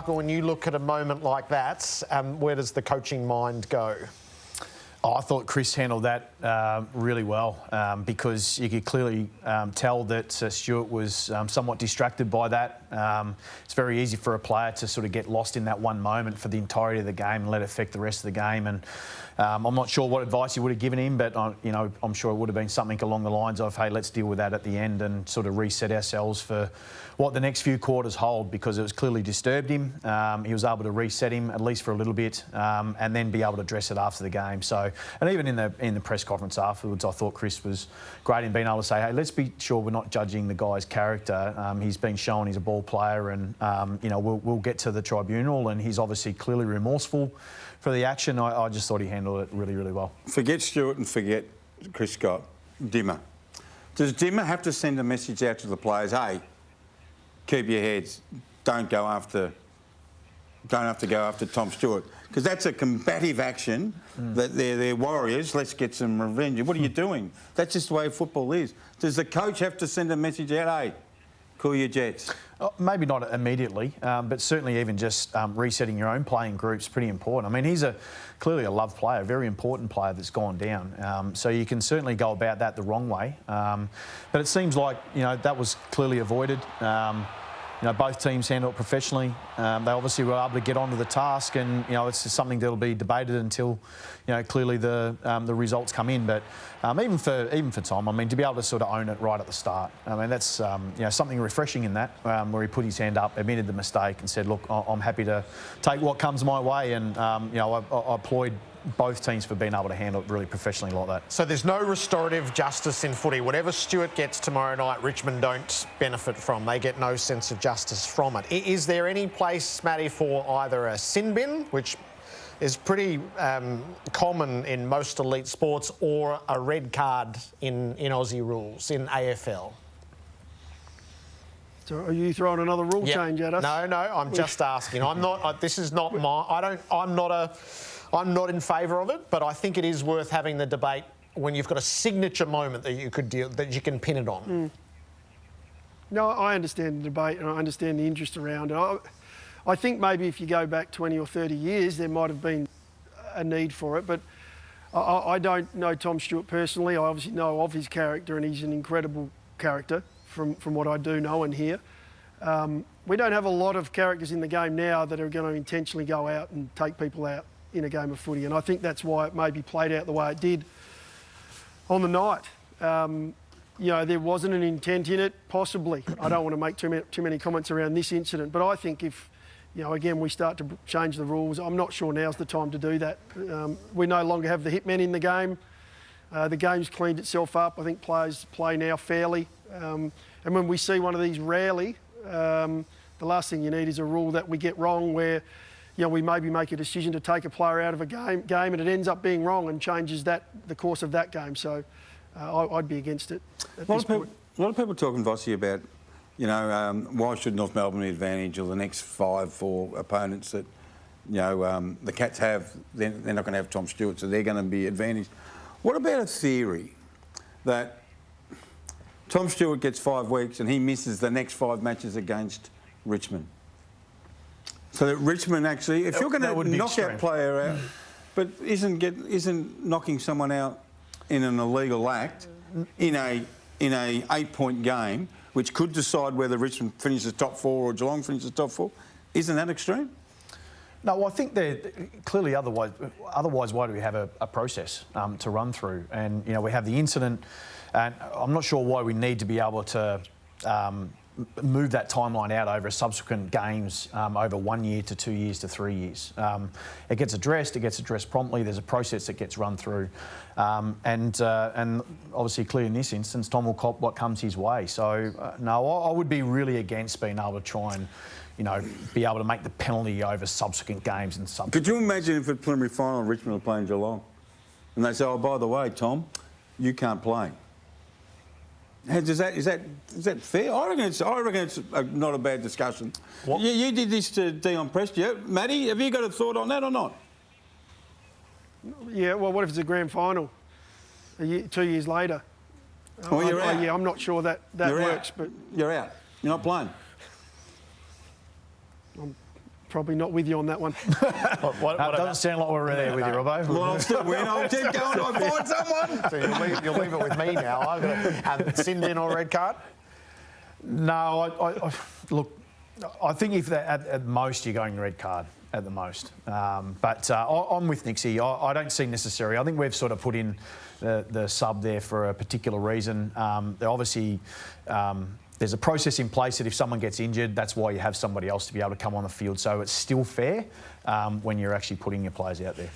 Parker, when you look at a moment like that, where does the coaching mind go? Oh, I thought Chris handled that really well because you could clearly tell that Stewart was somewhat distracted by that. It's very easy for a player to sort of get lost in that one moment for the entirety of the game and let it affect the rest of the game. And I'm not sure what advice he would have given him, but I'm sure it would have been something along the lines of, hey, let's deal with that at the end and sort of reset ourselves for what the next few quarters hold, because it was clearly disturbed him. He was able to reset him at least for a little bit and then be able to address it after the game. So, and even in the press conference afterwards, I thought Chris was great in being able to say, hey, let's be sure we're not judging the guy's character. He's been shown he's a ball player, and we'll get to the tribunal, and he's obviously clearly remorseful for the action. I just thought he handled it really, really well. Forget Stewart and forget Chris Scott. Dimmer. Does Dimmer have to send a message out to the players? Hey, keep your heads. Don't go after Tom Stewart, because that's a combative action. That they're warriors. Let's get some revenge. What are you doing? That's just the way football is. Does the coach have to send a message out? Hey, cool your jets. Maybe not immediately, but certainly even just resetting your own playing group's pretty important. I mean, he's clearly a loved player, a very important player that's gone down. So you can certainly go about that the wrong way. But it seems like, that was clearly avoided. Both teams handled it professionally. They obviously were able to get onto the task, and it's just something that'll be debated until clearly the results come in. But even for Tom, I mean, to be able to sort of own it right at the start, I mean, that's something refreshing in that, where he put his hand up, admitted the mistake, and said, "Look, I'm happy to take what comes my way," and I applaud both teams for being able to handle it really professionally like that. So there's no restorative justice in footy. Whatever Stewart gets tomorrow night, Richmond don't benefit from. They get no sense of justice from it. Is there any place, Matty, for either a sin bin, which is pretty common in most elite sports, or a red card in Aussie rules, in AFL? So are you throwing another rule change at us? No, I'm just asking. I'm not. This is not my. I'm not in favour of it, but I think it is worth having the debate when you've got a signature moment that you can pin it on. No, I understand the debate and I understand the interest around it. I think maybe if you go back 20 or 30 years, there might have been a need for it, but I don't know Tom Stewart personally. I obviously know of his character, and he's an incredible character from what I do know and hear. We don't have a lot of characters in the game now that are going to intentionally go out and take people out in a game of footy, and I think that's why it maybe played out the way it did on the night. There wasn't an intent in it, possibly. I don't want to make too many comments around this incident, but I think if, again, we start to change the rules, I'm not sure now's the time to do that. We no longer have the hitmen in the game. The game's cleaned itself up. I think players play now fairly. And when we see one of these rarely, the last thing you need is a rule that we get wrong where we maybe make a decision to take a player out of a game and it ends up being wrong and changes the course of that game. So I'd be against it at this point. A lot of people talking, Vossy, about, why should North Melbourne be advantage, or the next 5-4 opponents that, the Cats have, they're not going to have Tom Stewart, so they're going to be advantaged. What about a theory that Tom Stewart gets 5 weeks and he misses the next 5 matches against Richmond? So that Richmond actually, if you're going to knock that player out, but isn't knocking someone out in an illegal act in a 8-point game, which could decide whether Richmond finishes top 4 or Geelong finishes top 4, isn't that extreme? No, well, I think that clearly otherwise, why do we have a process to run through? And, we have the incident, and I'm not sure why we need to be able to move that timeline out over subsequent games over 1 year to 2 years to 3 years. It gets addressed promptly. There's a process that gets run through. And obviously clear in this instance, Tom will cop what comes his way. So, no, I would be really against being able to try and, be able to make the penalty over subsequent games and subsequent. Could you imagine if at preliminary final Richmond are playing Geelong and they say, oh, by the way, Tom, you can't play? Is that fair? I reckon it's not a bad discussion. You did this to Dion Prestia. Matty, have you got a thought on that or not? Yeah, well, what if it's a grand final 2 years later? Well, you're out. Yeah, I'm not sure that works. But you're out. You're not playing. probably not with you on that one. What Doesn't sound like we're there with you, Robbo. Well, I'll still win. I'll keep going. I'll find someone. So you'll leave it with me now. I've got a sin bin or red card? No, look, I think if at most you're going red card at the most. But I'm with Nixie. I don't see necessary. I think we've sort of put in the sub there for a particular reason. Obviously, there's a process in place that if someone gets injured, that's why you have somebody else to be able to come on the field. So it's still fair when you're actually putting your players out there.